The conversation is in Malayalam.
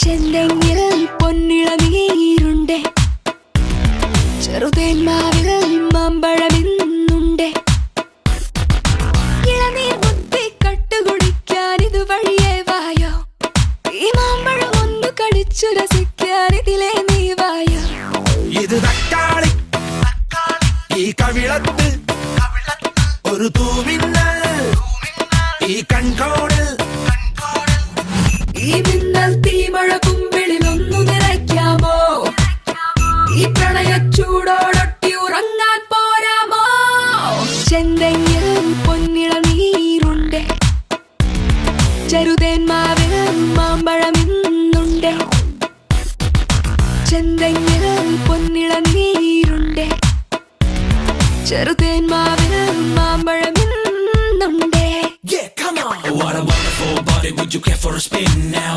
ചെന്തെങ്ങിൽ പൊന്നിളനീരുണ്ടേ, ചെറുതേന്മാവിൽ മാമ്പഴമിന്നുണ്ടേ. ഇളനീർ മുത്തി കട്ടുകുടിക്കാൻ ഇതുവഴിയേ വായോ, ഈ മാമ്പഴം ഒന്ന് കടിച്ചു രസിക്കാൻ ഇതിലേ നീ വായോ. ഇത് തക്കാളി ഈ കവിളത്ത് ഒരു തൂമിന്നൽ ഈ കൺകോണിൽ, ഈ മിന്നൽ തീമഴ കുമ്പിളിൽ ഒന്നു നിറയ്ക്കാമോ, ഈ പ്രണയച്ചൂടോടൊട്ടി ഉറങ്ങാൻ പോരാമോ. ചെന്തെങ്ങിൽ പൊന്നിളനീരുണ്ടേ, ചെറുതേന്മാവിൽ മാമ്പഴമിന്നുണ്ടേ. ചെന്തെങ്ങിൽ പൊന്നിളനീരുണ്ടേ, ചെറുതേന്മാവിൽ മാമ്പഴമിന്നുണ്ടേ. yeah, come on. What a wonderful body, would you care for a spin now?